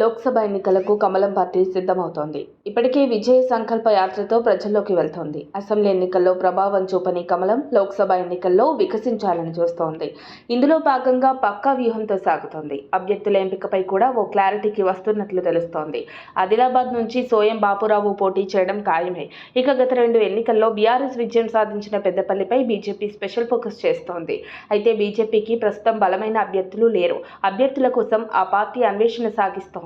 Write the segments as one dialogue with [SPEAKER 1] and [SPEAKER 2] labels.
[SPEAKER 1] లోక్సభ ఎన్నికలకు కమలం పార్టీ సిద్ధమవుతోంది. ఇప్పటికే విజయ సంకల్ప యాత్రతో ప్రజల్లోకి వెళ్తోంది. అసెంబ్లీ ఎన్నికల్లో ప్రభావం చూపని కమలం లోక్సభ ఎన్నికల్లో వికసించాలని చూస్తోంది. ఇందులో భాగంగా పక్కా వ్యూహంతో సాగుతోంది. అభ్యర్థుల ఎంపికపై కూడా ఓ క్లారిటీకి వస్తున్నట్లు తెలుస్తోంది. ఆదిలాబాద్ నుంచి సోయం బాపురావు పోటీ చేయడం ఖాయమే. ఇక గత 2 ఎన్నికల్లో బీఆర్ఎస్ విజయం సాధించిన పెద్దపల్లిపై బీజేపీ స్పెషల్ ఫోకస్ చేస్తోంది. అయితే బీజేపీకి ప్రస్తుతం బలమైన అభ్యర్థులు లేరు. అభ్యర్థుల కోసం ఆ పార్టీ అన్వేషణ సాగిస్తోంది.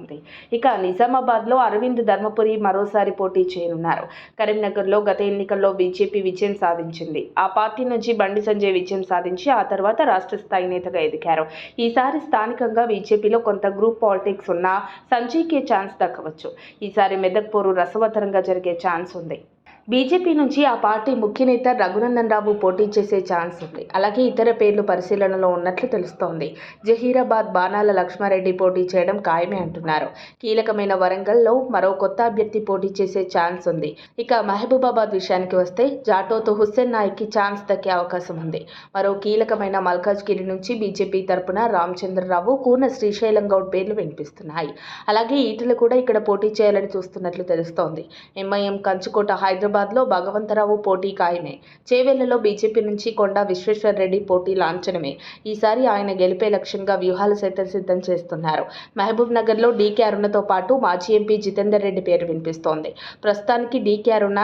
[SPEAKER 1] ఇక నిజామాబాద్లో అరవింద్ ధర్మపురి మరోసారి పోటీ చేయనున్నారు. కరీంనగర్లో గత ఎన్నికల్లో బీజేపీ విజయం సాధించింది. ఆ పార్టీ నుంచి బండి సంజయ్ విజయం సాధించి ఆ తర్వాత రాష్ట్ర స్థాయి నేతగా ఎదిగారు. ఈసారి స్థానికంగా బీజేపీలో కొంత గ్రూప్ పాలిటిక్స్ ఉన్నా సంజయ్కే ఛాన్స్ దక్కవచ్చు. ఈసారి మెదక్ పోరు రసవత్తరంగా జరిగే ఛాన్స్ ఉంది. బీజేపీ నుంచి ఆ పార్టీ ముఖ్య నేత రఘునందన్ రావు పోటీ చేసే ఛాన్స్ ఉంది. అలాగే ఇతర పేర్లు పరిశీలనలో ఉన్నట్లు తెలుస్తోంది. జహీరాబాద్ బాణాల లక్ష్మారెడ్డి పోటీ చేయడం ఖాయమే అంటున్నారు. కీలకమైన వరంగల్లో మరో కొత్త అభ్యర్థి పోటీ చేసే ఛాన్స్ ఉంది. ఇక మహబూబాబాద్ విషయానికి వస్తే జాటోతో హుస్సేన్ నాయక్కి ఛాన్స్ దక్కే అవకాశం ఉంది. మరో కీలకమైన మల్కాజ్గిరి నుంచి బీజేపీ తరపున రామచంద్రరావు, కూన శ్రీశైలం గౌడ్ పేర్లు వినిపిస్తున్నాయి. అలాగే ఈటలు కూడా ఇక్కడ పోటీ చేయాలని చూస్తున్నట్లు తెలుస్తోంది. ఎంఐఎం కంచుకోట హైదరాబాద్లో భగవంతరావు పోటీ ఖాయమే. చేవెళ్లలో బీజేపీ నుంచి కొండా విశ్వేశ్వరరెడ్డి పోటీ లాంఛనమే. ఈసారి ఆయన గెలిపే లక్ష్యంగా వ్యూహాలు సైతం సిద్ధం చేస్తున్నారు. మహబూబ్ నగర్లో డీకే అరుణతో పాటు మాజీ ఎంపీ జితేందర్ రెడ్డి పేరు వినిపిస్తోంది. ప్రస్తుతానికి డీకే అరుణ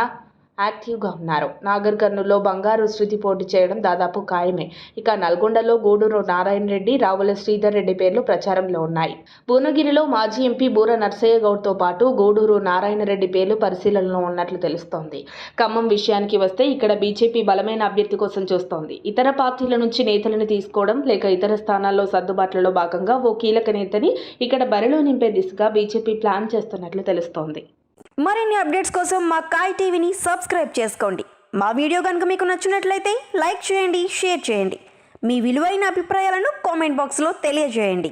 [SPEAKER 1] యాక్టివ్గా ఉన్నారు. నాగర్ కర్నూలులో బంగారు శృతి పోటీ చేయడం దాదాపు ఖాయమే. ఇక నల్గొండలో గూడూరు నారాయణ రెడ్డి, రావుల శ్రీధర్ రెడ్డి పేర్లు ప్రచారంలో ఉన్నాయి. భువనగిరిలో మాజీ ఎంపీ బూర నర్సయ్య గౌడ్తో పాటు గూడూరు నారాయణ రెడ్డి పేర్లు పరిశీలనలో ఉన్నట్లు తెలుస్తోంది. ఖమ్మం విషయానికి వస్తే ఇక్కడ బీజేపీ బలమైన అభ్యర్థి కోసం చూస్తోంది. ఇతర పార్టీల నుంచి నేతలను తీసుకోవడం లేక ఇతర స్థానాల్లో సర్దుబాట్లలో భాగంగా ఓ కీలక నేతని ఇక్కడ బరిలో నింపే దిశగా బీజేపీ ప్లాన్ చేస్తున్నట్లు తెలుస్తోంది.
[SPEAKER 2] మరిన్ని అప్డేట్స్ కోసం మా కాయ్ టీవీని సబ్స్క్రైబ్ చేసుకోండి. మా వీడియో కనుక మీకు నచ్చినట్లయితే లైక్ చేయండి, షేర్ చేయండి. మీ విలువైన అభిప్రాయాలను కామెంట్ బాక్స్లో తెలియజేయండి.